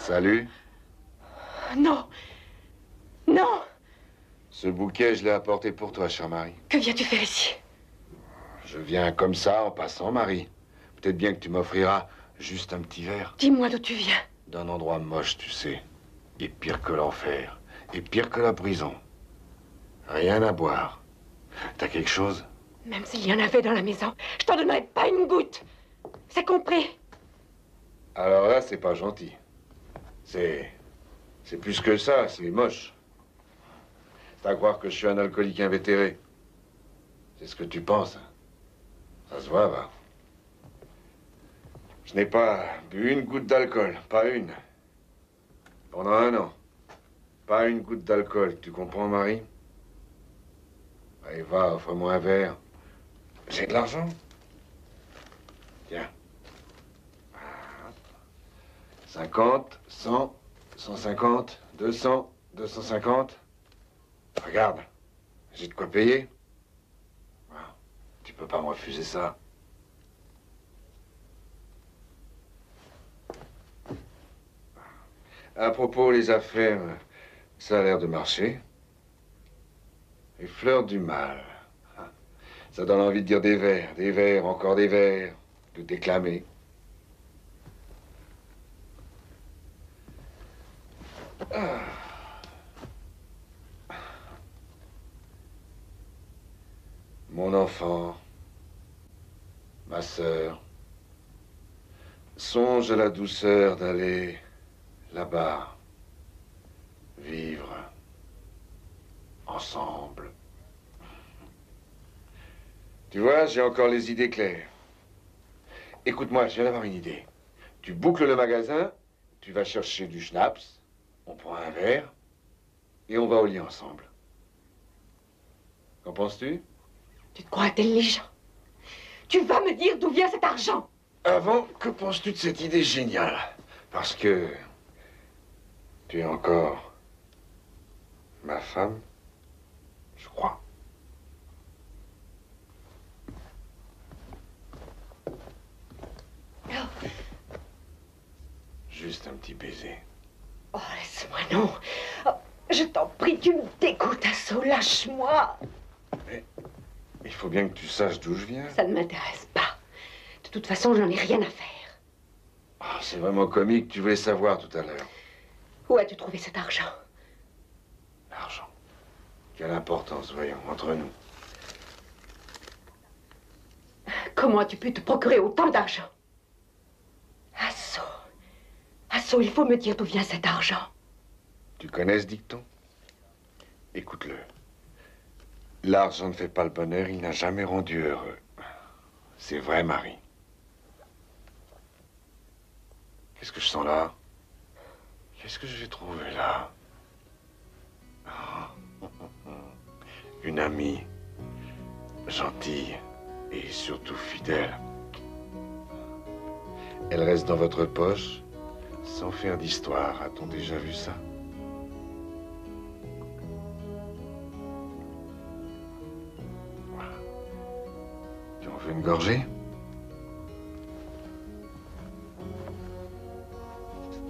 Salut. Non. Non. Ce bouquet, je l'ai apporté pour toi, chère Marie. Que viens-tu faire ici? Je viens comme ça, en passant, Marie. Peut-être bien que tu m'offriras juste un petit verre. Dis-moi d'où tu viens. D'un endroit moche, tu sais. Et pire que l'enfer. Et pire que la prison. Rien à boire. T'as quelque chose? Même s'il y en avait dans la maison, je t'en donnerais pas une goutte. C'est compris? Alors là, c'est pas gentil. C'est plus que ça, c'est moche. C'est à croire que je suis un alcoolique invétéré. C'est ce que tu penses. Ça se voit, va. Je n'ai pas bu une goutte d'alcool, pas une. Pendant 1 an. Pas une goutte d'alcool, tu comprends, Marie? Allez, va, offre-moi un verre. J'ai de l'argent. Tiens. 50, 100, 150, 200, 250. Regarde, j'ai de quoi payer. Tu peux pas me refuser ça. À propos, les affaires, ça a l'air de marcher. Les fleurs du mal. Ça donne envie de dire des vers, encore des vers, de déclamer. Ah. Mon enfant, ma sœur, songe à la douceur d'aller là-bas, vivre ensemble. Tu vois, j'ai encore les idées claires. Écoute-moi, je viens d'avoir une idée. Tu boucles le magasin, tu vas chercher du schnapps, on prend un verre et on va au lit ensemble. Qu'en penses-tu? Tu te crois intelligent? Tu vas me dire d'où vient cet argent? Avant, que penses-tu de cette idée géniale? Parce que tu es encore ma femme, je crois. Oh. Juste un petit baiser. Oh, laisse-moi, non. Oh, je t'en prie, tu me dégoûtes, Asso, lâche-moi. Mais il faut bien que tu saches d'où je viens. Ça ne m'intéresse pas. De toute façon, j'en ai rien à faire. Oh, c'est vraiment comique, tu voulais savoir tout à l'heure. Où as-tu trouvé cet argent? L'argent. Quelle importance, voyons, entre nous. Comment as-tu pu te procurer autant d'argent? Asso. Asso, il faut me dire d'où vient cet argent. Tu connais ce dicton? Écoute-le. L'argent ne fait pas le bonheur, il n'a jamais rendu heureux. C'est vrai, Marie. Qu'est-ce que je sens là? Qu'est-ce que je vais trouver là? Une amie, gentille et surtout fidèle. Elle reste dans votre poche sans faire d'histoire. A-t-on déjà vu ça? Tu en veux une gorgée?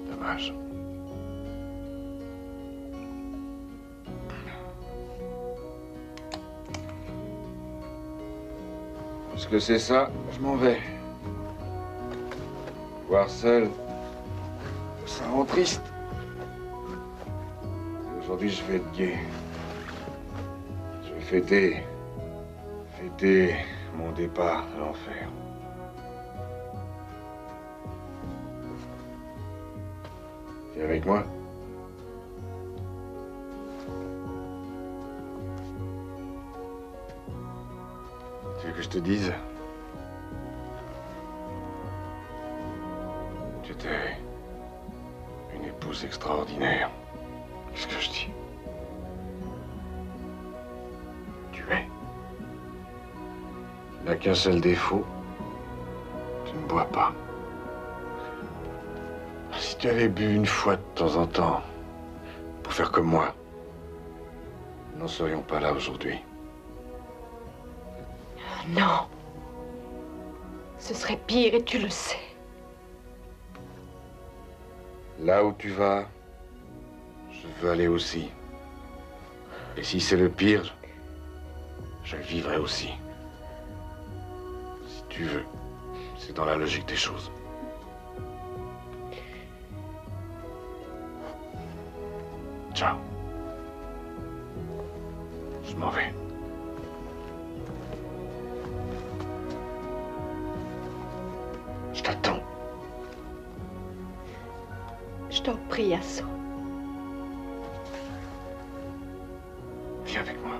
Dommage. Parce que c'est ça, je m'en vais. Voir seul, ça rend triste. Et aujourd'hui, je vais être gai. Je vais fêter mon départ de l'enfer. T'es avec moi? Tu veux que je te dise? Tu étais une épouse extraordinaire. Qu'est-ce que je dis? Tu es. Tu n'as qu'un seul défaut. Tu ne bois pas. Si tu avais bu une fois de temps en temps, pour faire comme moi, nous n'en serions pas là aujourd'hui. Non. Ce serait pire et tu le sais. Là où tu vas, je veux aller aussi. Et si c'est le pire, je le vivrai aussi. Si tu veux, c'est dans la logique des choses. Ciao. Je m'en vais. Je t'attends. Je t'en prie, Asso. Viens avec moi.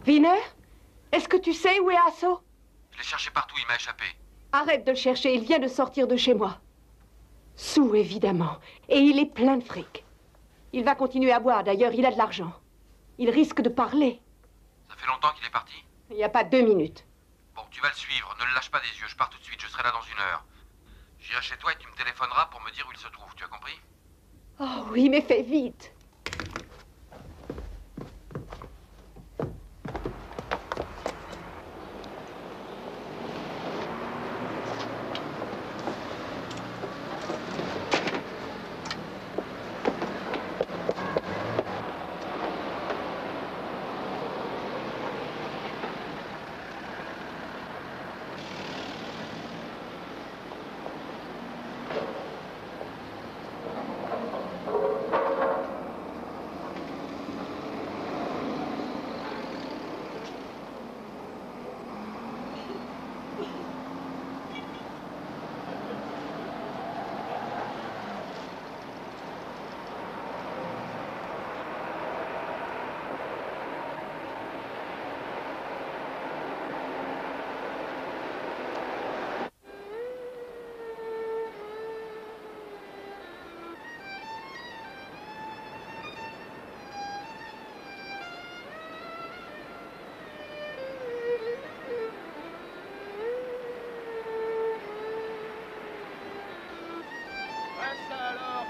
Wiener, est-ce que tu sais où est Asso? Je l'ai cherché partout, il m'a échappé. Arrête de le chercher, il vient de sortir de chez moi. Sous, évidemment. Et il est plein de fric. Il va continuer à boire, d'ailleurs, il a de l'argent. Il risque de parler. Ça fait longtemps qu'il est parti? Il n'y a pas 2 minutes. Bon, tu vas le suivre, ne le lâche pas des yeux, je pars tout de suite, je serai là dans 1 heure. J'irai chez toi et tu me téléphoneras pour me dire où il se trouve, tu as compris? Oh oui, mais fais vite.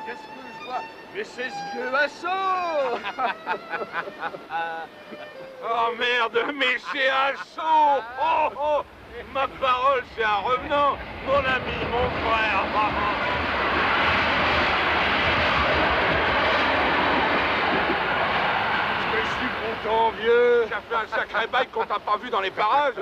Qu'est-ce que je vois? Mais c'est ce vieux Asso. Oh merde, mais c'est Asso. Oh, oh, ma parole, c'est un revenant. Mon ami, mon frère. Je suis content, vieux. Ça fait un sacré bail qu'on t'a pas vu dans les parages.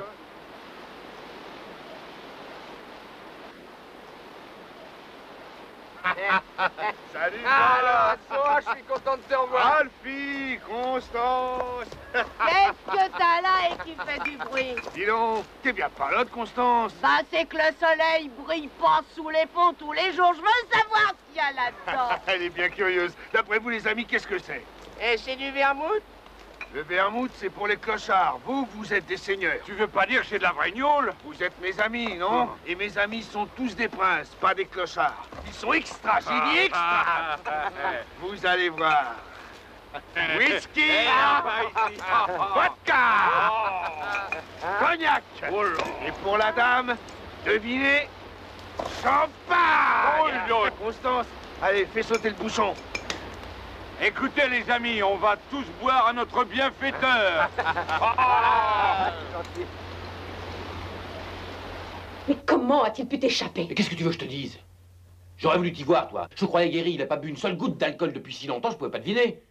Salut, Alors, Asso, je suis content de te revoir. Alfie, Constance. Qu'est-ce que t'as là et qui fait du bruit? Dis donc, t'es bien pas là de Constance. Bah, c'est que le soleil brille pas sous les ponts tous les jours. Je veux savoir ce qu'il y a là-dedans. Elle est bien curieuse. D'après vous, les amis, qu'est-ce que c'est? Et c'est du vermouth? Le vermouth, c'est pour les clochards. Vous, vous êtes des seigneurs. Tu veux pas dire que c'est de la vraie gnôle? Vous êtes mes amis, non? Et mes amis sont tous des princes, pas des clochards. Ils sont extra, j'ai dit extra. Vous allez voir. Whisky, vodka, cognac. Et pour la dame, devinez, champagne. Constance, allez, fais sauter le bouchon. Écoutez les amis, on va tous boire à notre bienfaiteur. Mais comment a-t-il pu t'échapper? Mais qu'est-ce que tu veux que je te dise? J'aurais voulu t'y voir, toi. Je croyais guéri, il a pas bu une seule goutte d'alcool depuis si longtemps, je pouvais pas deviner.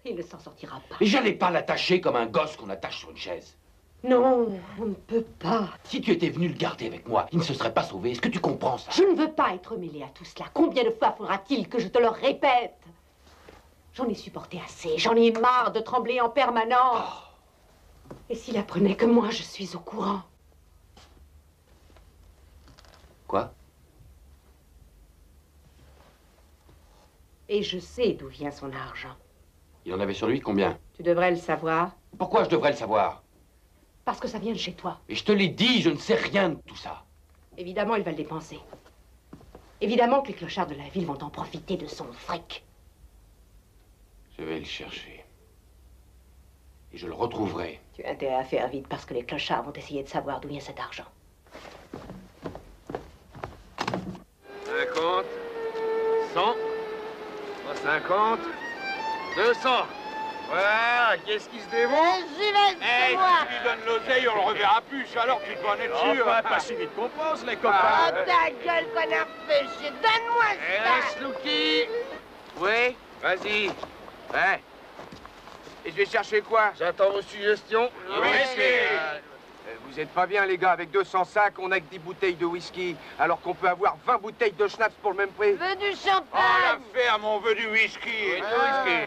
Il ne s'en sortira pas. Mais j'allais pas l'attacher comme un gosse qu'on attache sur une chaise. Non, on ne peut pas. Si tu étais venu le garder avec moi, il ne se serait pas sauvé. Est-ce que tu comprends ça? Je ne veux pas être mêlée à tout cela. Combien de fois faudra-t-il que je te le répète? J'en ai supporté assez. J'en ai marre de trembler en permanence. Et s'il apprenait que moi, je suis au courant? Quoi? Et je sais d'où vient son argent. Il en avait sur lui combien? Tu devrais le savoir. Pourquoi je devrais le savoir? Parce que ça vient de chez toi. Et je te l'ai dit, je ne sais rien de tout ça. Évidemment, il va le dépenser. Évidemment que les clochards de la ville vont en profiter de son fric. Je vais le chercher. Et je le retrouverai. Tu as intérêt à faire vite parce que les clochards vont essayer de savoir d'où vient cet argent. 50, 100, 150, 200. Voilà, qu'est-ce qui se démonte? J'y vais, c'est moi. Si tu lui donnes l'oseille, on le reverra plus, alors tu dois en être sûr. Pas si vite qu'on pense, les copains. Oh, ta gueule, connard péché. Donne-moi ça. Sluky. Oui, vas-y. Ouais. Et je vais chercher quoi? J'attends vos suggestions. Vous êtes pas bien, les gars. Avec 205, on a que 10 bouteilles de whisky, alors qu'on peut avoir 20 bouteilles de schnapps pour le même prix. Veux du champagne? Oh, la ferme, on veut du whisky.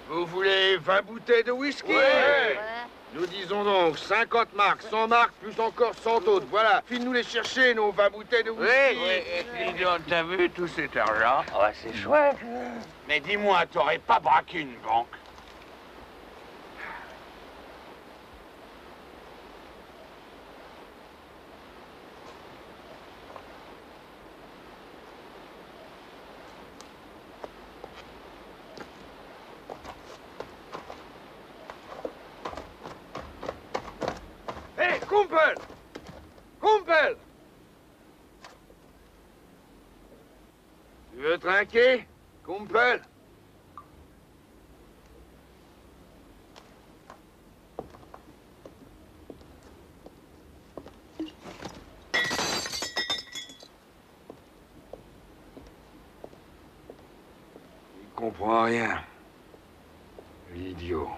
Vous voulez 20 bouteilles de whisky? Ouais. Nous disons donc 50 marques, 100 marques, plus encore 100 autres. Voilà, file-nous les chercher, nos 20 bouteilles de whisky. Oui, dis donc, t'as vu tout cet argent? Ouais, c'est chouette. Mais dis-moi, t'aurais pas braqué une banque? Hé, Kumpel! Kumpel! Tu veux trinquer, Kumpel? Il comprend rien. L'idiot.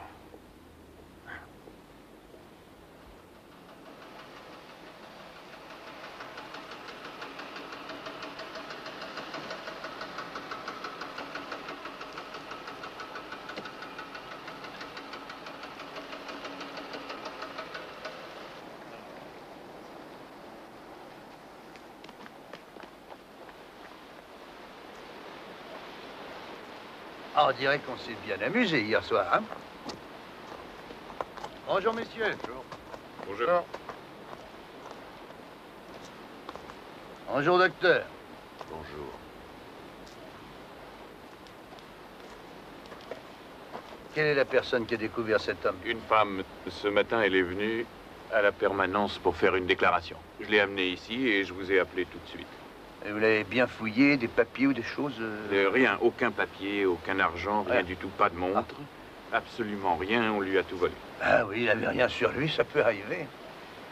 Ah, on dirait qu'on s'est bien amusé hier soir, hein? Bonjour, messieurs. Bonjour. Bonjour, docteur. Bonjour. Quelle est la personne qui a découvert cet homme? Une femme. Ce matin, elle est venue à la permanence pour faire une déclaration. Je l'ai amenée ici et je vous ai appelé tout de suite. Et vous l'avez bien fouillé, des papiers ou des choses? Rien, aucun papier, aucun argent, rien du tout, pas de montre. Absolument rien, on lui a tout volé. Ah oui, il n'avait rien sur lui, ça peut arriver.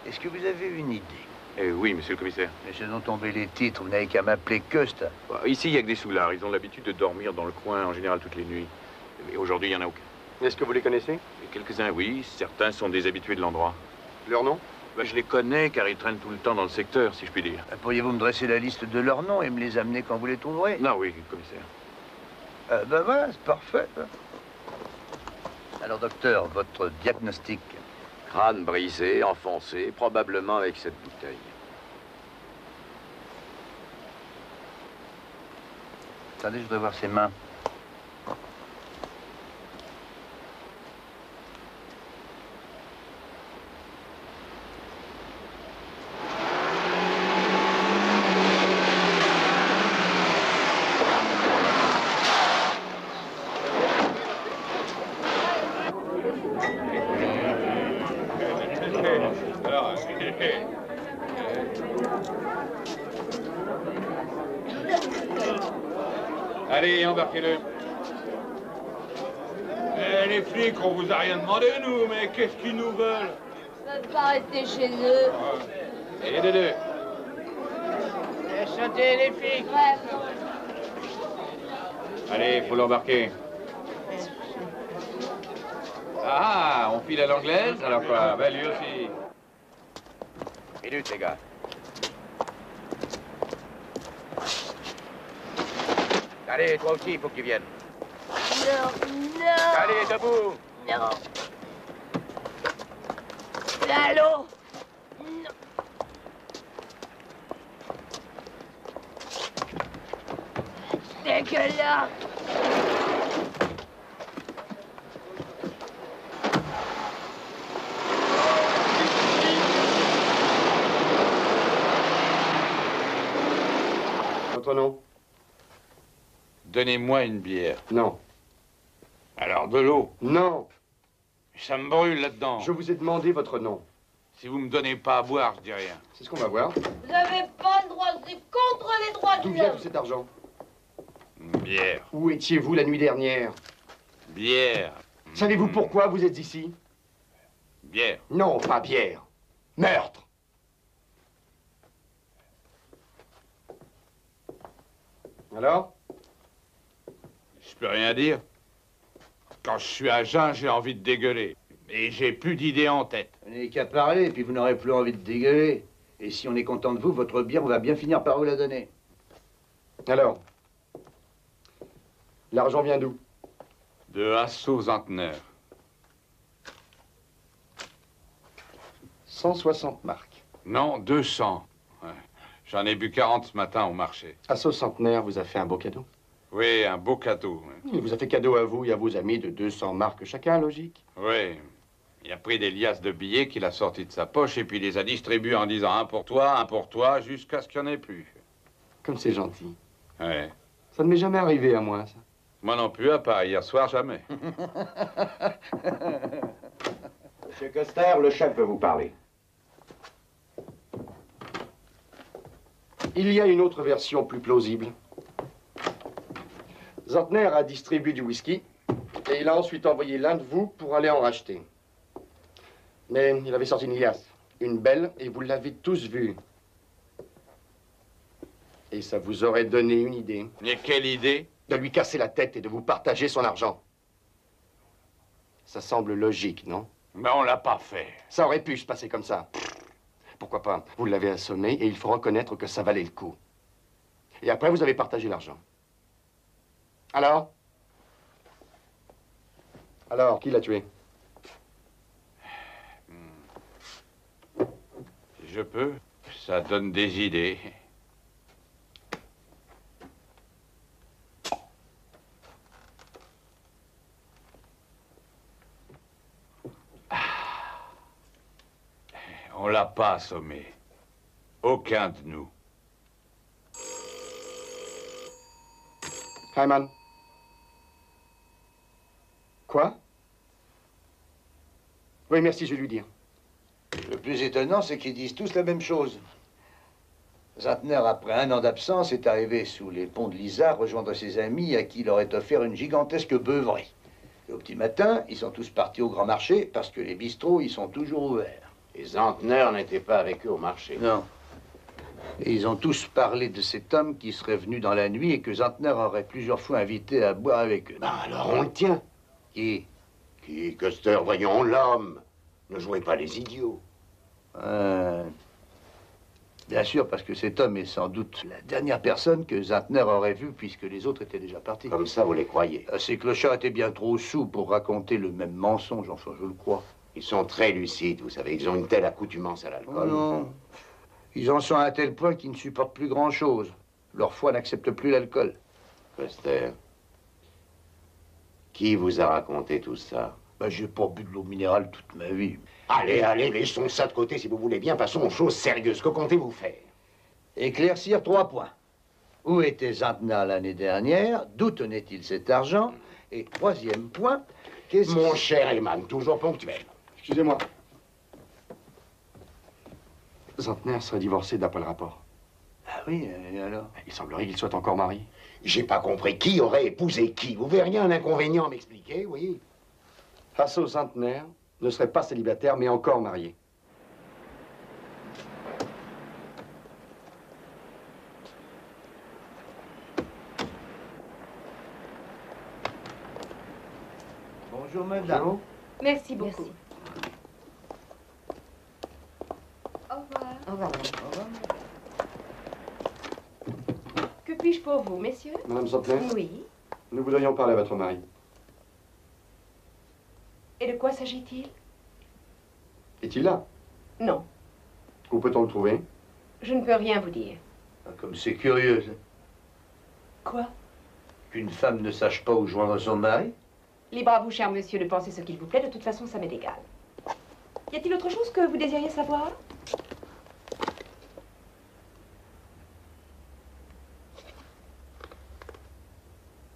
Est-ce que vous avez une idée? Oui, monsieur le commissaire. Laissez-nous tomber les titres, vous n'avez qu'à m'appeler Cust. Ici, il n'y a que des soulards. Ils ont l'habitude de dormir dans le coin, en général, toutes les nuits. Et aujourd'hui, il n'y en a aucun. Est-ce que vous les connaissez? Quelques-uns, oui. Certains sont des habitués de l'endroit. Leur nom? Je les connais, car ils traînent tout le temps dans le secteur, si je puis dire. Pourriez-vous me dresser la liste de leurs noms et me les amener quand vous les trouverez? Non, oui, commissaire. Ben voilà, c'est parfait. Alors, docteur, votre diagnostic? Crâne brisé, enfoncé, probablement avec cette bouteille. Attendez, je voudrais voir ses mains. Allez, embarquez-le. Les flics, on vous a rien demandé, nous, mais qu'est-ce qu'ils nous veulent? Ils peuvent pas rester chez eux. Et de deux. Chantez les flics. Vraiment. Allez, faut l'embarquer. Ah, on file à l'anglaise? Alors quoi? Ben lui aussi. Minute, les gars. Allez, toi aussi, il faut que tu viennes. Non, non. Allez, debout. Non. Allô? Non. Dégueulasse. Votre nom? Donnez-moi une bière. Non. Alors de l'eau. Non. Ça me brûle là-dedans. Je vous ai demandé votre nom. Si vous me donnez pas à boire, je dis rien. C'est ce qu'on va voir. Vous avez pas le droit, c'est contre les droits de D'où vient l'homme. tout cet argent? Une bière. Où étiez-vous la nuit dernière? Bière. Savez-vous pourquoi vous êtes ici? Bière. Non, pas bière. Meurtre. Alors? Je peux rien dire. Quand je suis à jeun, j'ai envie de dégueuler. Et j'ai plus d'idées en tête. Vous n'avez qu'à parler, et puis vous n'aurez plus envie de dégueuler. Et si on est content de vous, votre bière, on va bien finir par vous la donner. Alors? L'argent vient d'où? De Hasso Zantner. 160 marks. Non, 200. Ouais. J'en ai bu 40 ce matin au marché. Asso Centenaire vous a fait un beau cadeau. Oui, un beau cadeau. Il vous a fait cadeau à vous et à vos amis de 200 marks chacun, logique. Oui. Il a pris des liasses de billets qu'il a sortis de sa poche et puis les a distribués en disant un pour toi, jusqu'à ce qu'il n'y en ait plus. Comme c'est gentil. Ouais. Ça ne m'est jamais arrivé à moi, ça. Moi non plus, à part hier soir, jamais. Monsieur Coster, le chef veut vous parler. Il y a une autre version plus plausible. Zantner a distribué du whisky et il a ensuite envoyé l'un de vous pour aller en racheter. Mais il avait sorti une liasse, une belle, et vous l'avez tous vue. Et ça vous aurait donné une idée. Et quelle idée? De lui casser la tête et de vous partager son argent. Ça semble logique, non? Mais on l'a pas fait. Ça aurait pu se passer comme ça. Pourquoi pas? Vous l'avez assommé et il faut reconnaître que ça valait le coup. Et après, vous avez partagé l'argent. Alors? Alors, qui l'a tué? Si je peux, ça donne des idées. On l'a pas assommé. Aucun de nous. Hyman. Quoi? Oui, merci, je vais lui dire. Le plus étonnant, c'est qu'ils disent tous la même chose. Zantner, après un an d'absence, est arrivé sous les ponts de Lisa rejoindre ses amis à qui il aurait offert une gigantesque beuverie. Et au petit matin, ils sont tous partis au grand marché parce que les bistrots, ils sont toujours ouverts. Et Zantner n'était pas avec eux au marché. Non. Et ils ont tous parlé de cet homme qui serait venu dans la nuit et que Zantner aurait plusieurs fois invité à boire avec eux. Ben alors on le tient. Qui? Qui, Custer, voyons l'homme. Ne jouez pas les idiots. Bien sûr, parce que cet homme est sans doute la dernière personne que Zantner aurait vue puisque les autres étaient déjà partis. Comme ça, vous les croyez? Ces clochards étaient bien trop soûls pour raconter le même mensonge, enfin, je le crois. Ils sont très lucides, vous savez. Ils ont une telle accoutumance à l'alcool. Oh non. Ils en sont à un tel point qu'ils ne supportent plus grand-chose. Leur foi n'accepte plus l'alcool. Custer, qui vous a raconté tout ça? Ben, j'ai pas bu de l'eau minérale toute ma vie. Allez, allez, laissons ça de côté si vous voulez bien. Passons aux choses sérieuses. Que comptez-vous faire? Éclaircir 3 points. Où était Zantner l'année dernière? D'où tenait-il cet argent? Et 3e point, qu'est-ce Mon cher Heyman, toujours ponctuel. Excusez-moi. Zantner serait divorcé d'après le rapport. Ah oui, et alors? Il semblerait qu'il soit encore marié. J'ai pas compris. Qui aurait épousé qui? Vous verriez un inconvénient à m'expliquer, oui? Hasso Zantner ne serait pas célibataire, mais encore marié. Bonjour, madame. Bonjour. Merci beaucoup. Merci. Au revoir. Au revoir. Que puis-je pour vous, messieurs? Madame Zantner, Oui. nous voudrions parler à votre mari. Et de quoi s'agit-il? Est-il là? Non, Où peut-on le trouver? je ne peux rien vous dire. Ah, comme c'est curieux, ça. Quoi? Qu'une femme ne sache pas où joindre son mari? Libre à vous, cher monsieur, de penser ce qu'il vous plaît. De toute façon, ça m'est égal. Y a-t-il autre chose que vous désiriez savoir?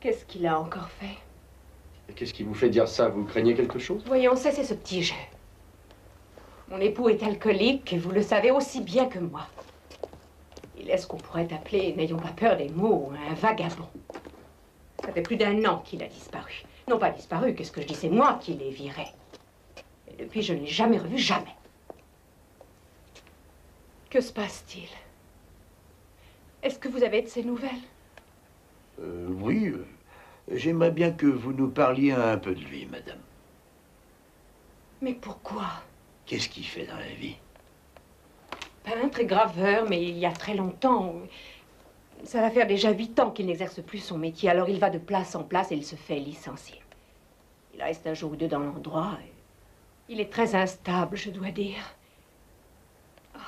Qu'est-ce qu'il a encore fait? Et qu'est-ce qui vous fait dire ça? Vous craignez quelque chose? Voyons, cessez ce petit jeu. Mon époux est alcoolique, et vous le savez aussi bien que moi. Il est ce qu'on pourrait appeler, n'ayons pas peur des mots, un vagabond. Ça fait plus d'1 an qu'il a disparu. Non pas disparu, qu'est-ce que je dis? C'est moi qui l'ai viré. Et depuis, je ne l'ai jamais revu, jamais. Que se passe-t-il? Est-ce que vous avez de ces nouvelles? Oui. J'aimerais bien que vous nous parliez un peu de lui, madame. Mais pourquoi? Qu'est-ce qu'il fait dans la vie? Peintre et graveur, mais il y a très longtemps. Ça va faire déjà 8 ans qu'il n'exerce plus son métier, alors il va de place en place et il se fait licencier. Il reste un jour ou deux dans l'endroit. Il est très instable, je dois dire. Oh.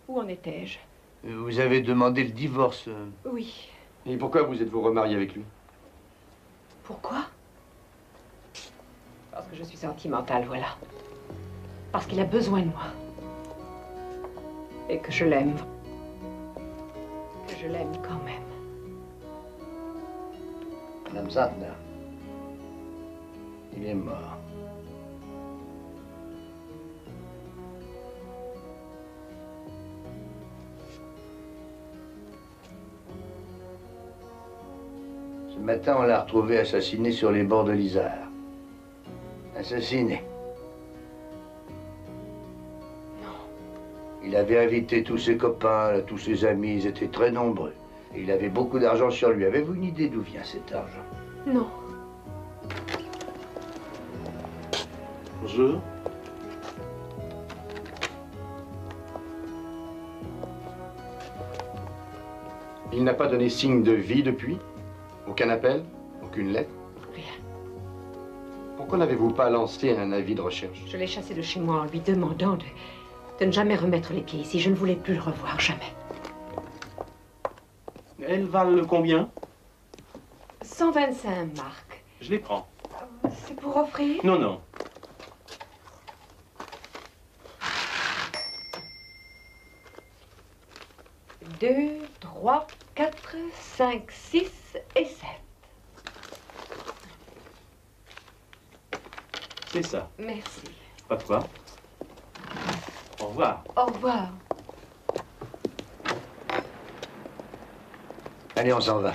Où en étais-je? Vous avez demandé le divorce. Oui. Et pourquoi vous êtes-vous remarié avec lui? Pourquoi? Parce que je suis sentimentale, voilà. Parce qu'il a besoin de moi. Et que je l'aime. Que je l'aime quand même. Madame Zantner, il est mort. Ce matin, on l'a retrouvé assassiné sur les bords de l'Isère. Assassiné. Non. Il avait invité tous ses copains, tous ses amis, ils étaient très nombreux. Et il avait beaucoup d'argent sur lui. Avez-vous une idée d'où vient cet argent? Non. Bonjour. Il n'a pas donné signe de vie depuis? Aucun appel? Aucune lettre? Rien. Pourquoi n'avez-vous pas lancé un avis de recherche? Je l'ai chassé de chez moi en lui demandant de ne jamais remettre les pieds ici. Je ne voulais plus le revoir, jamais. Elles valent combien? 125 marks. Je les prends. C'est pour offrir? Non, non. Deux, 3, 4, 5, 6 et 7. C'est ça. Merci. Pas de quoi. Au revoir. Au revoir. Allez, on s'en va.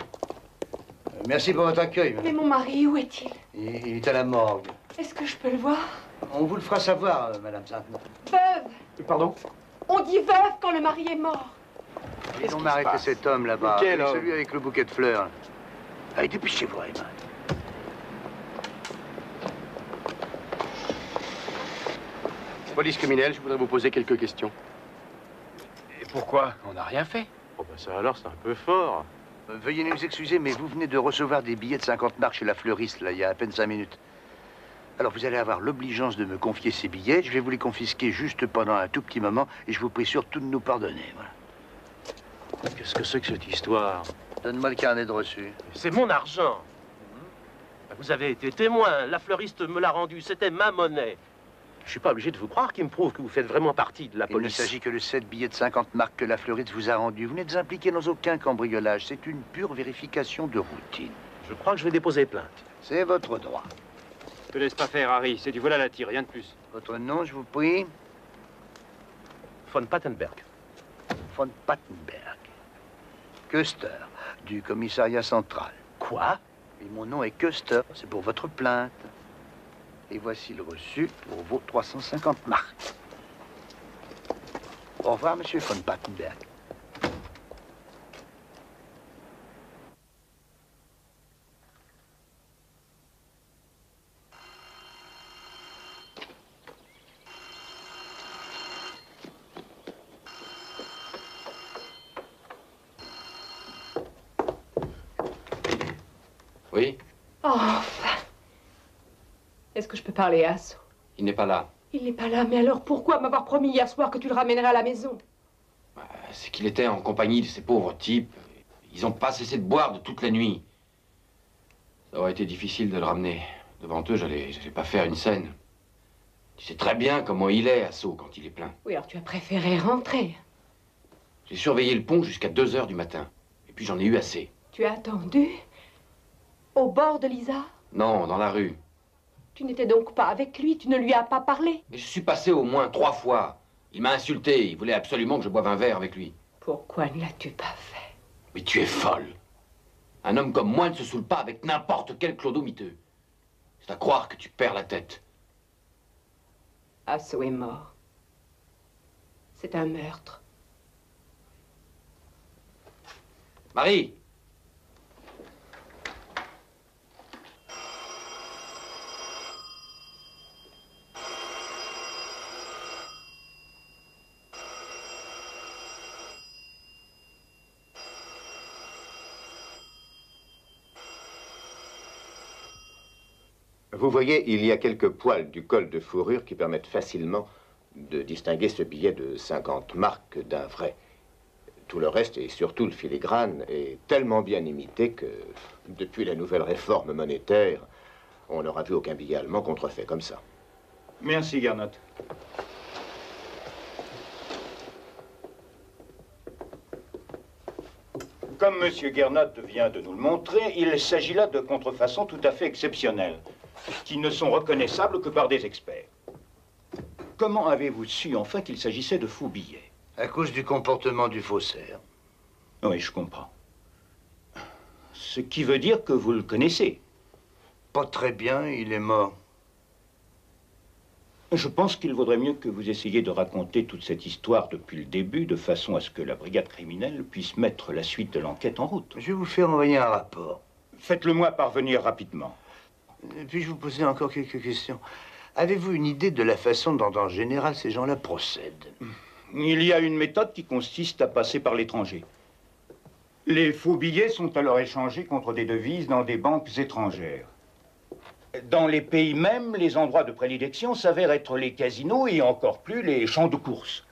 Merci pour votre accueil, madame. Mais mon mari, où est-il? Il est à la morgue. Est-ce que je peux le voir? On vous le fera savoir, madame Zantner. Veuve! Pardon? On dit veuve quand le mari est mort. Ils ont arrêté cet homme là-bas. Quel homme? Celui avec le bouquet de fleurs. Allez, dépêchez-vous, Raymond. Police criminelle, je voudrais vous poser quelques questions. Et pourquoi? On n'a rien fait. Oh ben ça alors, c'est un peu fort. Veuillez nous excuser, mais vous venez de recevoir des billets de 50 marks chez la fleuriste, là, il y a à peine 5 minutes. Alors, vous allez avoir l'obligeance de me confier ces billets. Je vais vous les confisquer juste pendant un tout petit moment et je vous prie surtout de nous pardonner, voilà. Qu'est-ce que c'est que cette histoire? Donne-moi le carnet de reçu. C'est mon argent. Vous avez été témoin. La fleuriste me l'a rendu. C'était ma monnaie. Je suis pas obligé de vous croire qu'il me prouve que vous faites vraiment partie de la Il ne police. s'agit que de 7 billets de 50 marks que la fleuriste vous a rendus. Vous n'êtes impliqué dans aucun cambriolage. C'est une pure vérification de routine. Je crois que je vais déposer plainte. C'est votre droit. Te laisse pas faire, Harry. C'est du vol à la tire, rien de plus. Votre nom, je vous prie? Von Pattenberg. Von Pattenberg. Köster, du commissariat central. Quoi? Et mon nom est Köster, c'est pour votre plainte. Et voici le reçu pour vos 350 marks. Au revoir, monsieur von Pattenberg. Oui? Oh, enfin. Est-ce que je peux parler à Asso? Il n'est pas là. Il n'est pas là, mais alors pourquoi m'avoir promis hier soir que tu le ramènerais à la maison? C'est qu'il était en compagnie de ces pauvres types. Ils n'ont pas cessé de boire de toute la nuit. Ça aurait été difficile de le ramener. Devant eux, j'allais pas faire une scène. Tu sais très bien comment il est, Asso, quand il est plein. Oui, alors tu as préféré rentrer. J'ai surveillé le pont jusqu'à 2 h du matin. Et puis j'en ai eu assez. Tu as attendu? Au bord de l'Isard? Non, dans la rue. Tu n'étais donc pas avec lui, tu ne lui as pas parlé? Mais je suis passé au moins 3 fois. Il m'a insulté, il voulait absolument que je boive un verre avec lui. Pourquoi ne l'as-tu pas fait? Mais tu es folle. Un homme comme moi ne se saoule pas avec n'importe quel clodo miteux. C'est à croire que tu perds la tête. Asso est mort. C'est un meurtre. Marie! Vous voyez, il y a quelques poils du col de fourrure qui permettent facilement de distinguer ce billet de 50 marques d'un vrai. Tout le reste, et surtout le filigrane, est tellement bien imité que, depuis la nouvelle réforme monétaire, on n'aura vu aucun billet allemand contrefait comme ça. Merci, Garnot. Comme M. Gernot vient de nous le montrer, il s'agit là de contrefaçons tout à fait exceptionnelles, qui ne sont reconnaissables que par des experts. Comment avez-vous su enfin qu'il s'agissait de faux billets? À cause du comportement du faussaire. Oui, je comprends. Ce qui veut dire que vous le connaissez. Pas très bien, il est mort. Je pense qu'il vaudrait mieux que vous essayiez de raconter toute cette histoire depuis le début, de façon à ce que la brigade criminelle puisse mettre la suite de l'enquête en route. Je vais vous faire envoyer un rapport. Faites-le-moi parvenir rapidement. Puis-je vous poser encore quelques questions? Avez-vous une idée de la façon dont, en général, ces gens-là procèdent? Il y a une méthode qui consiste à passer par l'étranger. Les faux billets sont alors échangés contre des devises dans des banques étrangères. Dans les pays même, les endroits de prédilection s'avèrent être les casinos et encore plus les champs de course.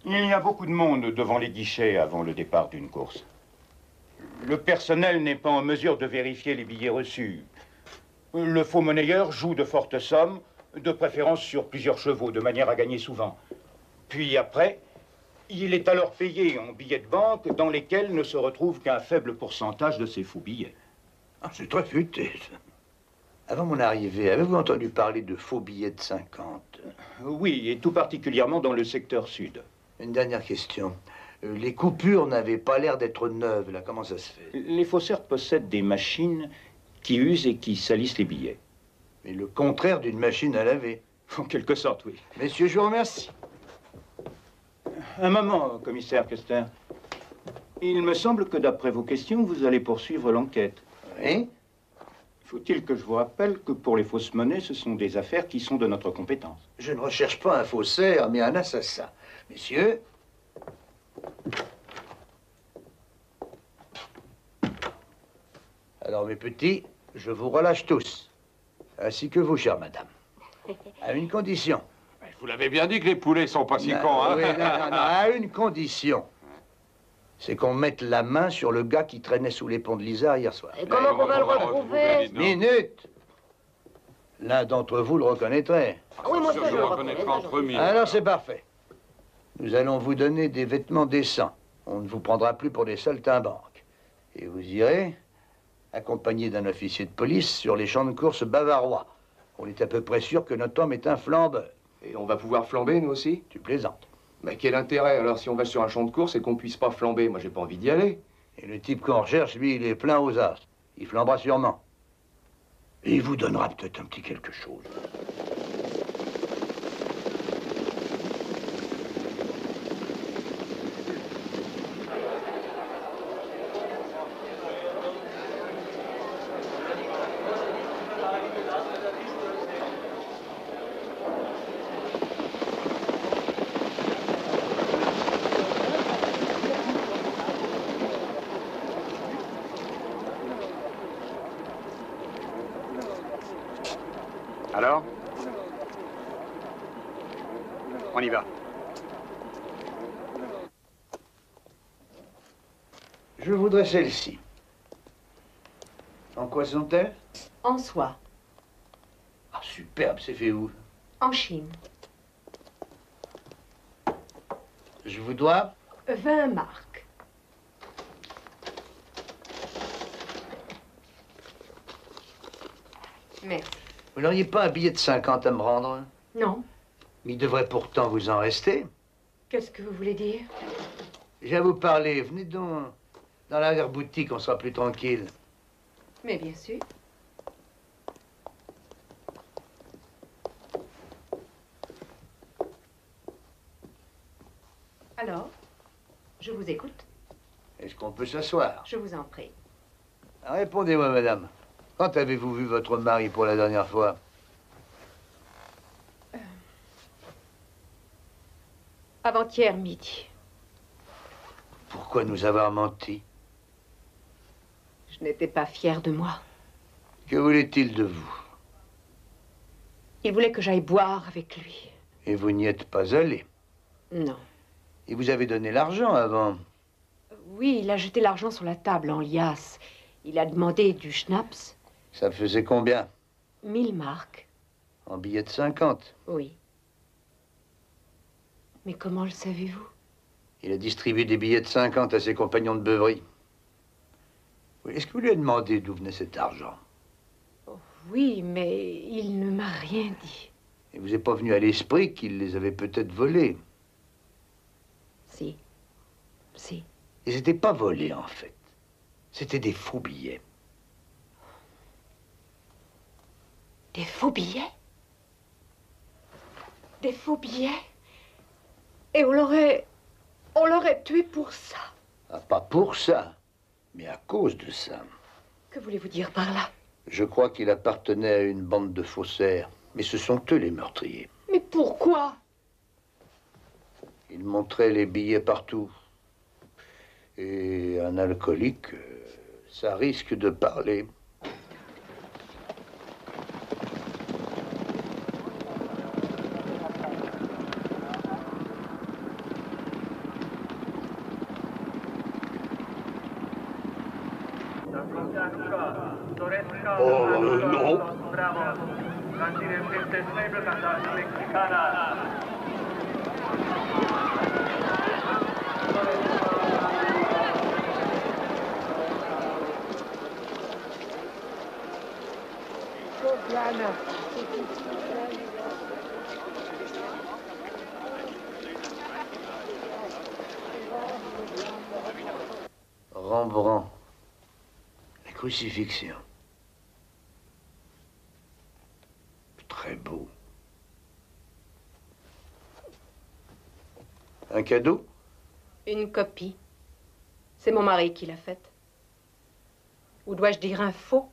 Il y a beaucoup de monde devant les guichets avant le départ d'une course. Le personnel n'est pas en mesure de vérifier les billets reçus. Le faux monnayeur joue de fortes sommes, de préférence sur plusieurs chevaux, de manière à gagner souvent. Puis après, il est alors payé en billets de banque dans lesquels ne se retrouve qu'un faible pourcentage de ces faux billets. Ah, c'est très futé, ça. Avant mon arrivée, avez-vous entendu parler de faux billets de 50? Oui, et tout particulièrement dans le secteur sud. Une dernière question. Les coupures n'avaient pas l'air d'être neuves, là. Comment ça se fait? Les faussaires possèdent des machines qui usent et qui salissent les billets. Mais le contraire d'une machine à laver. En quelque sorte, oui. Messieurs, je vous remercie. Un moment, commissaire Custer. Il me semble que d'après vos questions, vous allez poursuivre l'enquête. Oui? Faut-il que je vous rappelle que pour les fausses monnaies, ce sont des affaires qui sont de notre compétence? Je ne recherche pas un faussaire, mais un assassin. Messieurs. Alors, mes petits, je vous relâche tous. Ainsi que vous, chère madame. À une condition. Vous l'avez bien dit que les poulets sont pas si cons, hein? Oui, non, à une condition. C'est qu'on mette la main sur le gars qui traînait sous les ponts de l'Isard hier soir. Et comment qu'on va le retrouver? Minute! L'un d'entre vous le reconnaîtrait. Oui, moi, je le reconnaîtrai entre mille. Alors, c'est parfait. Nous allons vous donner des vêtements décents. On ne vous prendra plus pour des saltimbanques. Et vous irez, accompagné d'un officier de police, sur les champs de course bavarois. On est à peu près sûr que notre homme est un flambeur. Et on va pouvoir flamber, nous aussi? Tu plaisantes. Mais quel intérêt, alors, si on va sur un champ de course et qu'on puisse pas flamber? Moi, j'ai pas envie d'y aller. Et le type qu'on recherche, lui, il est plein aux as. Il flambera sûrement. Et il vous donnera peut-être un petit quelque chose. Alors? On y va. Je voudrais celle-ci. En quoi sont-elles? En soie. Ah, superbe, c'est fait où? En Chine. Je vous dois 20 marques. Merci. Vous n'auriez pas un billet de 50 à me rendre? Non. Mais il devrait pourtant vous en rester. Qu'est-ce que vous voulez dire? J'ai à vous parler. Venez donc dans l'arrière-boutique, on sera plus tranquille. Mais bien sûr. Alors, je vous écoute. Est-ce qu'on peut s'asseoir? Je vous en prie. Répondez-moi, madame. Quand avez-vous vu votre mari pour la dernière fois? Avant-hier midi. Pourquoi nous avoir menti? Je n'étais pas fière de moi. Que voulait-il de vous? Il voulait que j'aille boire avec lui. Et vous n'y êtes pas allé? Non. Il vous avait donné l'argent avant? Oui, il a jeté l'argent sur la table en liasse. Il a demandé du schnapps. Ça faisait combien? 1000 marks. En billets de 50? Oui. Mais comment le savez-vous? Il a distribué des billets de 50 à ses compagnons de beuverie. Oui, est-ce que vous lui avez demandé d'où venait cet argent? Oh, oui, mais il ne m'a rien dit. Il vous est pas venu à l'esprit qu'il les avait peut-être volés? Si. Si. Ils n'étaient pas volés, en fait. C'était des faux billets. Des faux billets? Des faux billets? Et on l'aurait tué pour ça. Ah, pas pour ça, mais à cause de ça. Que voulez-vous dire par là? Je crois qu'il appartenait à une bande de faussaires. Mais ce sont eux les meurtriers. Mais pourquoi? Ils montraient les billets partout. Et un alcoolique, ça risque de parler. Oh, non. Rembrandt. La crucifixion. Très beau. Un cadeau? Une copie. C'est mon mari qui l'a faite. Ou dois-je dire un faux?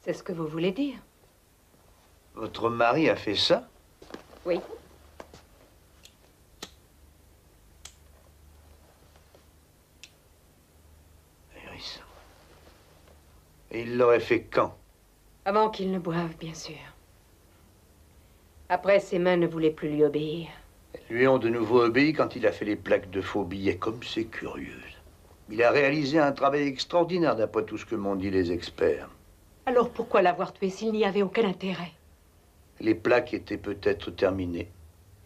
C'est ce que vous voulez dire. Votre mari a fait ça? Oui. Ahurissant. Et il l'aurait fait quand? Avant qu'il ne boive, bien sûr. Après, ses mains ne voulaient plus lui obéir. Elles lui ont de nouveau obéi quand il a fait les plaques de faux billets. Comme c'est curieux. Il a réalisé un travail extraordinaire d'après tout ce que m'ont dit les experts. Alors pourquoi l'avoir tué s'il n'y avait aucun intérêt? Les plaques étaient peut-être terminées.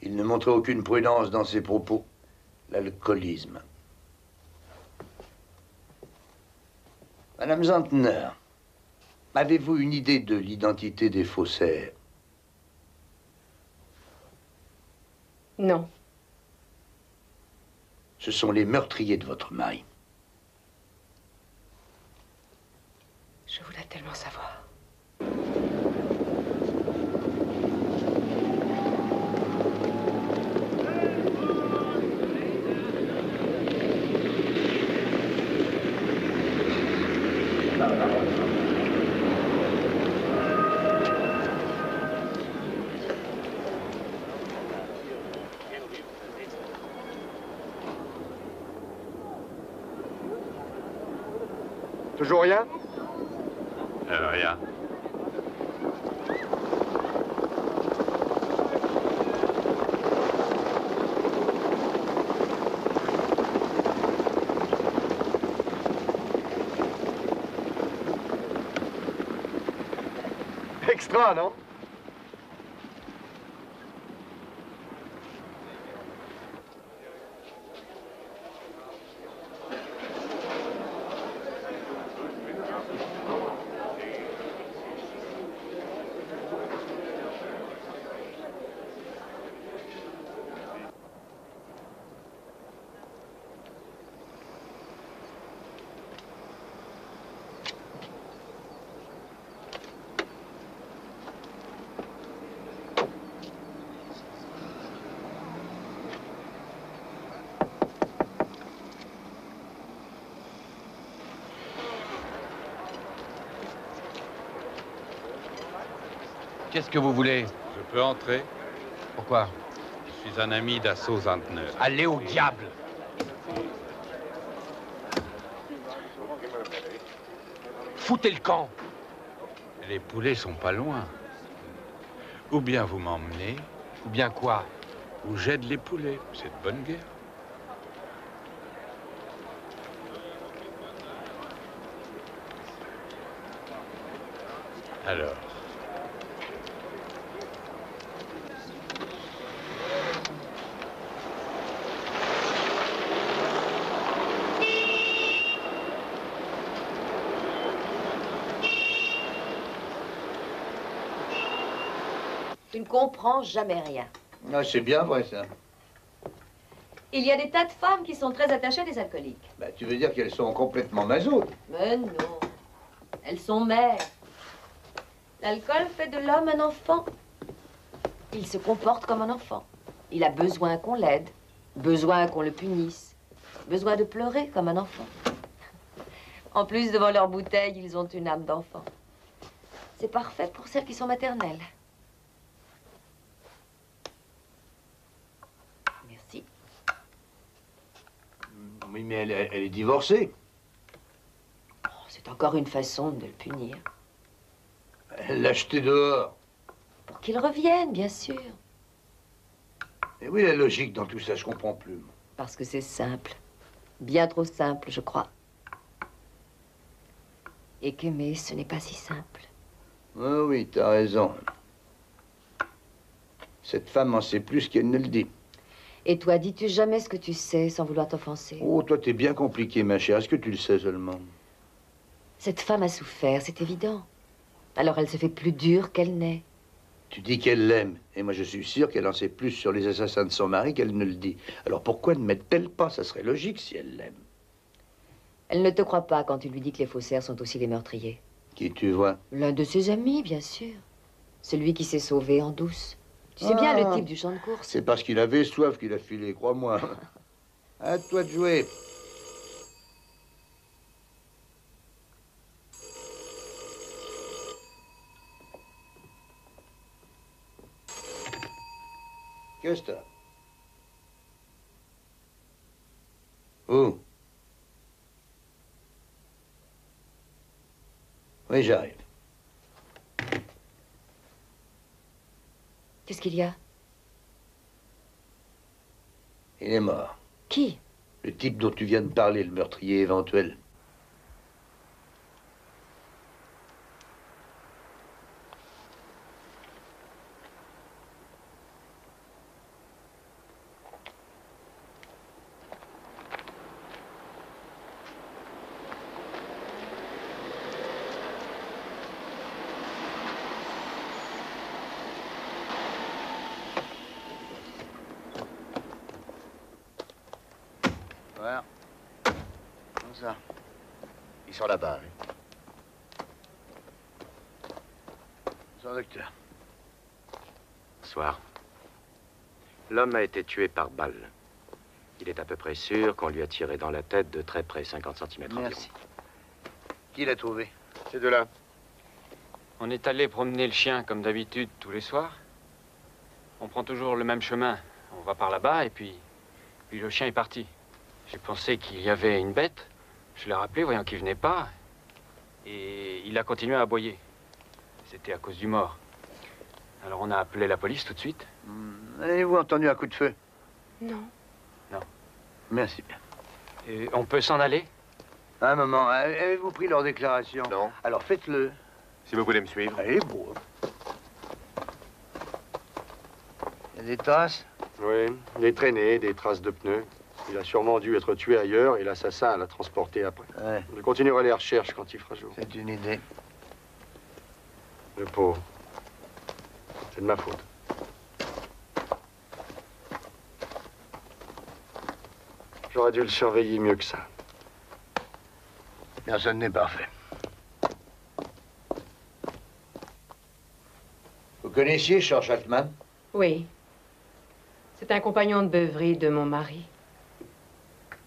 Il ne montrait aucune prudence dans ses propos. L'alcoolisme. Madame Zantner, avez-vous une idée de l'identité des faussaires? Non. Ce sont les meurtriers de votre mari. Je voulais tellement savoir. Toujours rien? Rien. Extra, non? Qu'est-ce que vous voulez? Je peux entrer? Pourquoi? Je suis un ami d'Assaut Zantner. Allez au diable! Foutez le camp! Les poulets sont pas loin. Ou bien vous m'emmenez. Ou bien quoi? Ou j'aide les poulets. C'est de bonne guerre. Alors. Tu ne comprends jamais rien. Ah, c'est bien vrai, ça. Il y a des tas de femmes qui sont très attachées à des alcooliques. Bah, tu veux dire qu'elles sont complètement masoutes? Mais non. Elles sont mères. L'alcool fait de l'homme un enfant. Il se comporte comme un enfant. Il a besoin qu'on l'aide, besoin qu'on le punisse, besoin de pleurer comme un enfant. En plus, devant leur bouteille, ils ont une âme d'enfant. C'est parfait pour celles qui sont maternelles. Merci. Oui, mais elle est divorcée. Oh, c'est encore une façon de le punir. Elle l'a jeté dehors. Pour qu'il revienne, bien sûr. Et oui, la logique dans tout ça, je comprends plus. Parce que c'est simple. Bien trop simple, je crois. Et qu'aimer, ce n'est pas si simple. Ah oui, t'as raison. Cette femme en sait plus qu'elle ne le dit. Et toi, dis-tu jamais ce que tu sais sans vouloir t'offenser? Oh, toi, t'es bien compliqué, ma chère. Est-ce que tu le sais seulement? Cette femme a souffert, c'est évident. Alors elle se fait plus dure qu'elle n'est. Tu dis qu'elle l'aime. Et moi, je suis sûr qu'elle en sait plus sur les assassins de son mari qu'elle ne le dit. Alors pourquoi ne m'aide-t-elle pas? Ça serait logique si elle l'aime. Elle ne te croit pas quand tu lui dis que les faussaires sont aussi les meurtriers. Qui tu vois? L'un de ses amis, bien sûr. Celui qui s'est sauvé en douce. Tu sais bien le type du champ de course. C'est parce qu'il avait soif qu'il a filé, crois-moi. À toi de jouer. Qu'est-ce que t'as? Où? Oui, j'arrive. Qu'est-ce qu'il y a? Il est mort. Qui? Le type dont tu viens de parler, le meurtrier éventuel. Voilà. Comme ça. Ils sont là-bas, oui. Bonsoir, docteur. Bonsoir. L'homme a été tué par balle. Il est à peu près sûr qu'on lui a tiré dans la tête de très près, 50 cm environ. Merci. Qui l'a trouvé? Ces deux-là. On est allé promener le chien comme d'habitude tous les soirs. On prend toujours le même chemin. On va par là-bas et puis le chien est parti. J'ai pensé qu'il y avait une bête. Je l'ai rappelé, voyant qu'il venait pas. Et il a continué à aboyer. C'était à cause du mort. Alors on a appelé la police tout de suite. Avez-vous entendu un coup de feu? Non. Non. Merci bien. Et on peut s'en aller? Un moment, avez-vous pris leur déclaration? Non. Alors faites-le. Si vous voulez me suivre. Allez, beau. Il y a des traces? Oui, des traînées, des traces de pneus. Il a sûrement dû être tué ailleurs et l'assassin l'a transporté après. Ouais. Je continuerai les recherches quand il fera jour. C'est une idée. Le pauvre. C'est de ma faute. J'aurais dû le surveiller mieux que ça. Personne n'est parfait. Vous connaissiez George Altman? Oui. C'est un compagnon de beuverie de mon mari.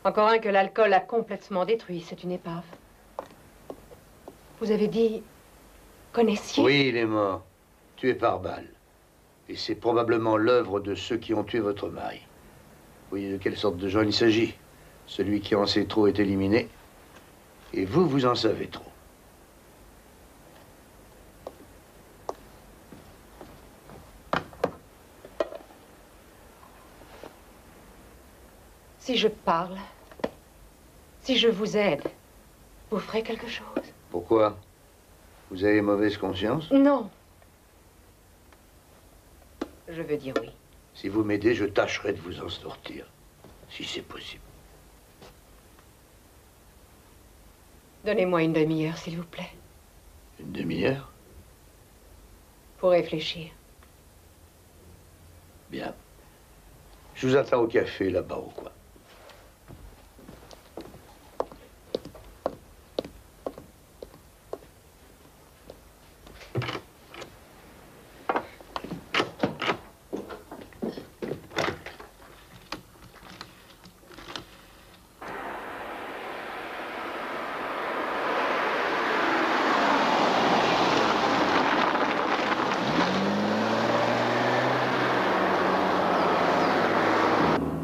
Encore un que l'alcool a complètement détruit. C'est une épave. Vous avez dit... connaissiez? Oui, il est mort. tué par balle. Et c'est probablement l'œuvre de ceux qui ont tué votre mari. Vous voyez de quelle sorte de gens il s'agit. Celui qui en sait trop est éliminé. Et vous, vous en savez trop. Si je parle, si je vous aide, vous ferez quelque chose? Pourquoi? Vous avez mauvaise conscience? Non. Je veux dire oui. Si vous m'aidez, je tâcherai de vous en sortir, si c'est possible. Donnez-moi une demi-heure, s'il vous plaît. Une demi-heure? Pour réfléchir. Bien. Je vous attends au café, là-bas, au coin.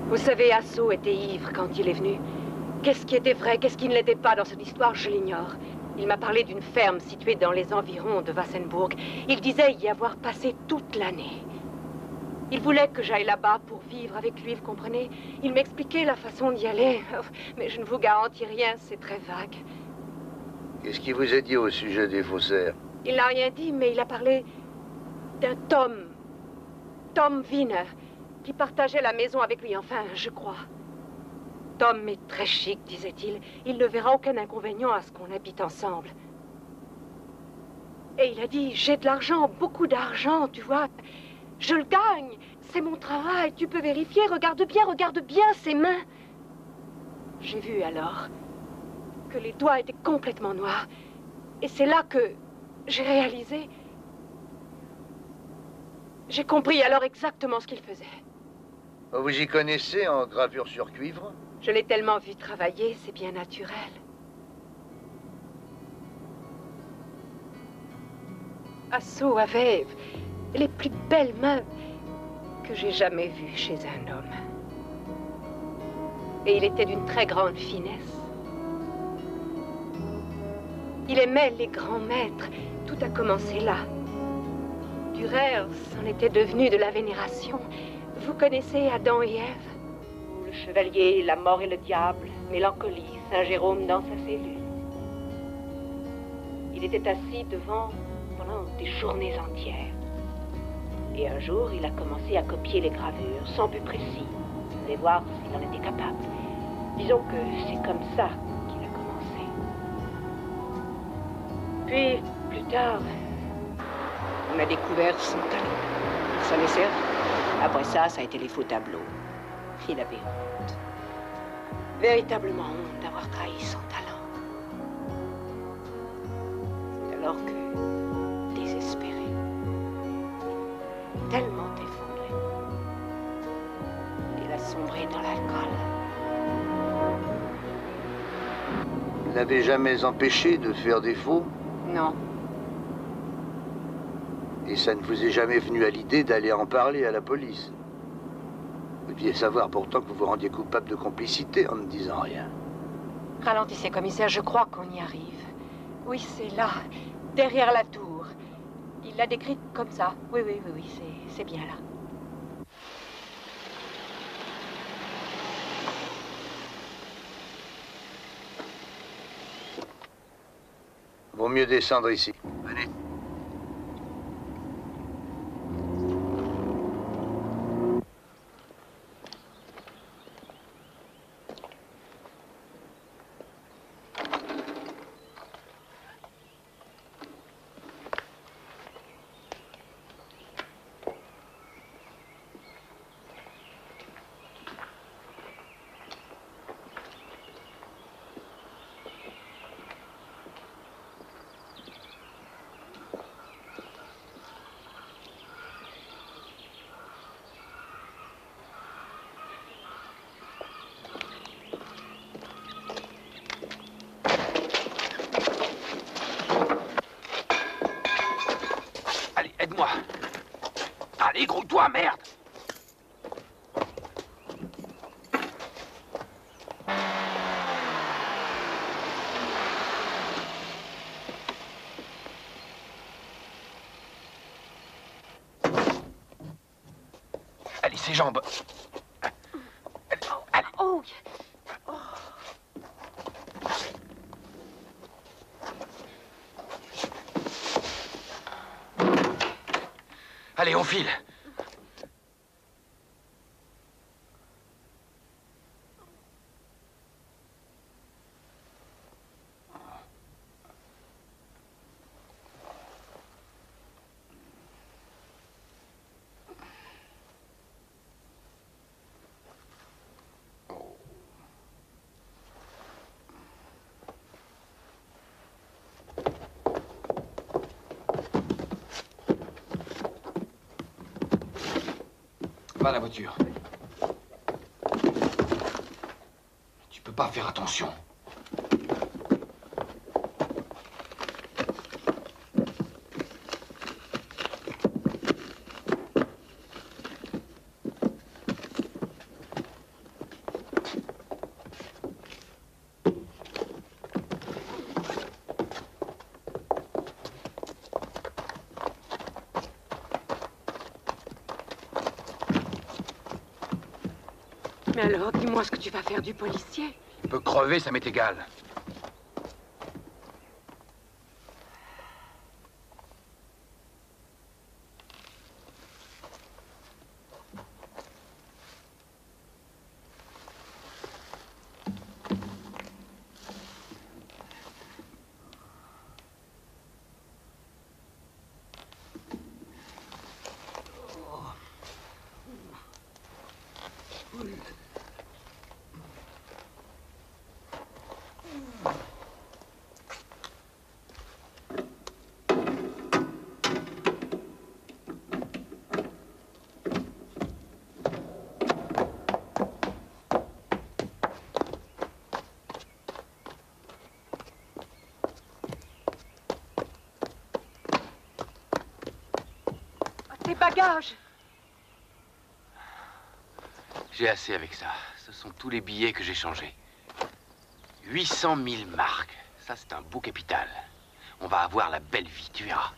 Vous savez, Asso était ivre quand il est venu. Qu'est-ce qui était vrai, qu'est-ce qui ne l'était pas dans cette histoire, je l'ignore. Il m'a parlé d'une ferme située dans les environs de Wassenburg. Il disait y avoir passé toute l'année. Il voulait que j'aille là-bas pour vivre avec lui, vous comprenez? Il m'expliquait la façon d'y aller. Mais je ne vous garantis rien, c'est très vague. Qu'est-ce qu'il vous a dit au sujet des faussaires? Il n'a rien dit, mais il a parlé d'un Tom Wiener, qui partageait la maison avec lui, enfin, je crois. Tom est très chic, disait-il. Il ne verra aucun inconvénient à ce qu'on habite ensemble. Et il a dit, j'ai de l'argent, beaucoup d'argent, tu vois. Je le gagne, c'est mon travail, tu peux vérifier, regarde bien ses mains. J'ai vu alors que les doigts étaient complètement noirs. Et c'est là que j'ai réalisé. J'ai compris alors exactement ce qu'il faisait. Vous y connaissez en gravure sur cuivre? Je l'ai tellement vu travailler, c'est bien naturel. Asso avait les plus belles mains que j'ai jamais vues chez un homme. Et il était d'une très grande finesse. Il aimait les grands maîtres. Tout a commencé là. Dürer s'en était devenu de la vénération. Vous connaissez Adam et Ève? Ou le chevalier, la mort et le diable, Mélancolie, Saint Jérôme dans sa cellule. Il était assis devant pendant des journées entières. Et un jour, il a commencé à copier les gravures, sans but précis. Vous allez voir s'il en était capable. Disons que c'est comme ça qu'il a commencé. Puis, plus tard, on a découvert son talent. Il s'en est servi. Après ça, ça a été les faux tableaux. Il avait honte. Véritablement honte d'avoir trahi son talent. C'est alors que, désespéré, tellement effondré, il a sombré dans l'alcool. Vous n'avez jamais empêché de faire des faux? Non. Et ça ne vous est jamais venu à l'idée d'aller en parler à la police? Vous deviez savoir pourtant que vous vous rendiez coupable de complicité en ne disant rien. Ralentissez, commissaire, je crois qu'on y arrive. Oui, c'est là, derrière la tour. Il l'a décrite comme ça. Oui, c'est bien là. Vaut mieux descendre ici. Venez. toi, merde! Allez, ses jambes. Allez. Oh. Allez, on file. Va à la voiture. Tu peux pas faire attention. Mais alors, dis-moi ce que tu vas faire du policier. Il peut crever, ça m'est égal. Tes bagages. J'ai assez avec ça. Ce sont tous les billets que j'ai changés. 800 000 marques. Ça, c'est un beau capital. On va avoir la belle vie, tu verras.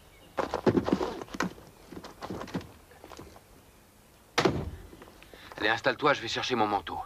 Allez, installe-toi, je vais chercher mon manteau.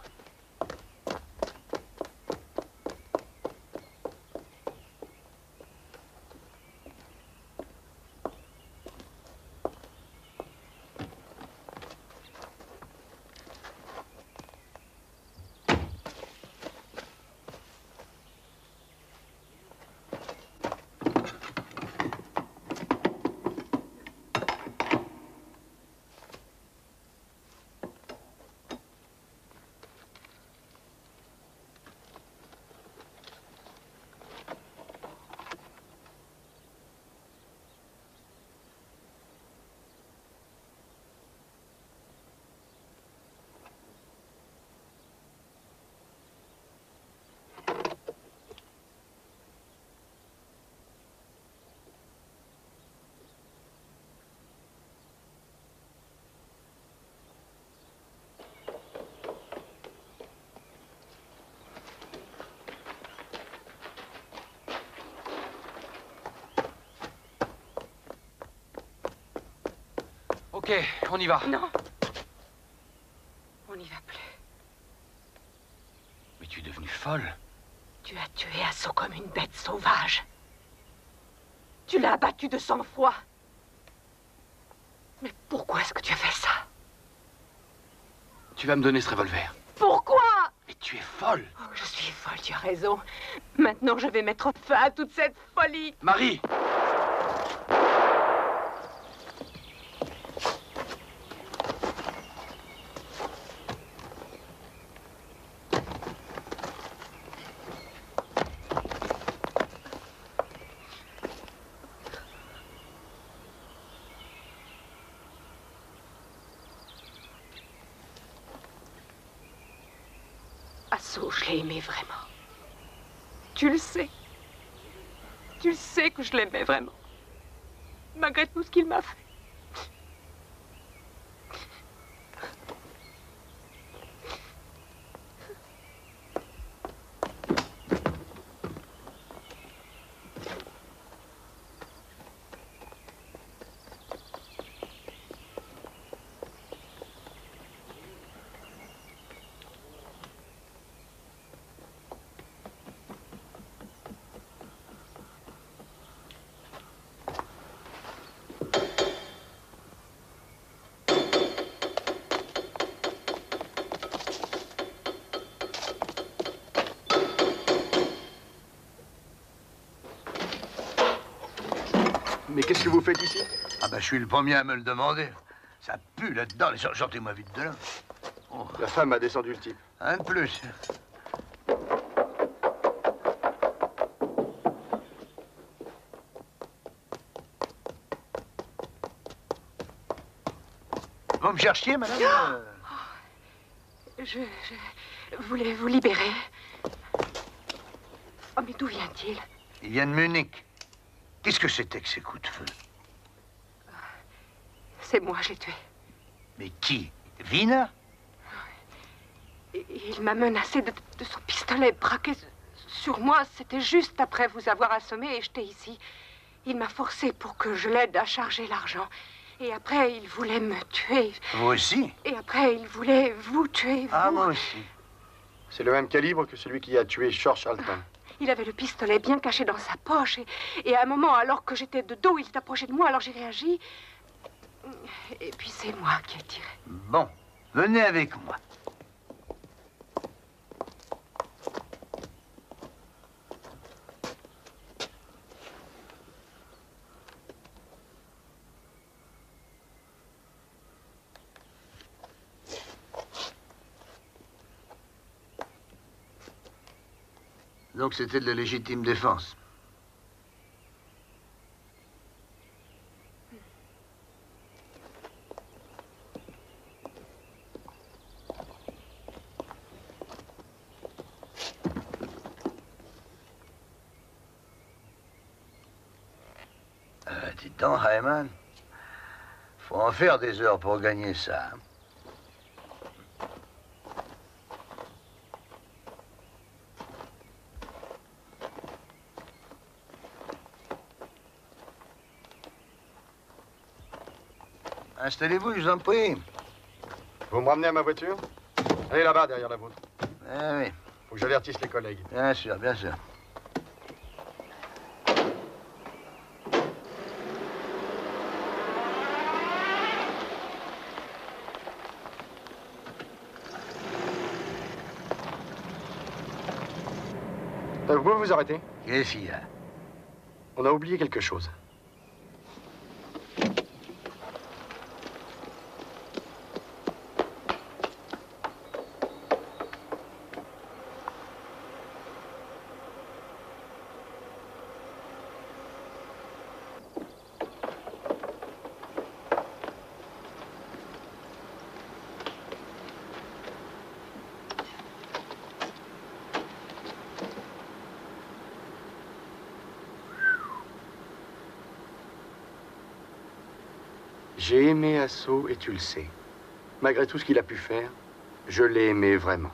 Ok, on y va. Non. On n'y va plus. Mais tu es devenue folle. Tu as tué Asso comme une bête sauvage. Tu l'as abattu de sang-froid. Mais pourquoi est-ce que tu as fait ça? Tu vas me donner ce revolver. Pourquoi? Mais tu es folle. Oh, je suis folle, tu as raison. Maintenant, je vais mettre fin à toute cette folie. Marie! Asso, je l'ai aimé vraiment. Tu le sais. Tu le sais que je l'aimais vraiment. Malgré tout ce qu'il m'a fait. Mais qu'est-ce que vous faites ici? Ah ben, je suis le premier à me le demander. Ça pue là-dedans. Sortez-moi vite de là. Oh. La femme a descendu le type. Un de plus. Vous me cherchiez, madame? Je voulais vous libérer. Oh, mais d'où vient-il? Il vient de Munich. Qu'est-ce que c'était que ces coups de feu? C'est moi, je l'ai tué. Mais qui? Wiener? Il m'a menacé de son pistolet braqué sur moi. C'était juste après vous avoir assommé et jeté ici. Il m'a forcé pour que je l'aide à charger l'argent. Et après, il voulait me tuer. Vous aussi? Et après, il voulait vous tuer, vous. Ah, moi aussi. C'est le même calibre que celui qui a tué George Alton. Il avait le pistolet bien caché dans sa poche. Et à un moment, alors que j'étais de dos, il s'est approché de moi, alors j'ai réagi. Et puis c'est moi qui ai tiré. Bon, venez avec moi. Donc c'était de la légitime défense. Dites donc, Heimann, faut en faire des heures pour gagner ça. Installez-vous, je vous en prie. Vous me ramenez à ma voiture? Allez là-bas, derrière la vôtre. Ah oui. Faut que j'avertisse les collègues. Bien sûr, bien sûr. Vous pouvez vous arrêter? Qu'est-ce qu'il y a? On a oublié quelque chose. J'ai aimé Asso et tu le sais. Malgré tout ce qu'il a pu faire, je l'ai aimé vraiment.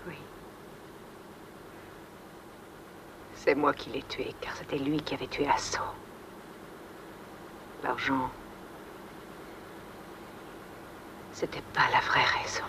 Oui. C'est moi qui l'ai tué, car c'était lui qui avait tué Asso. L'argent, c'était pas la vraie raison.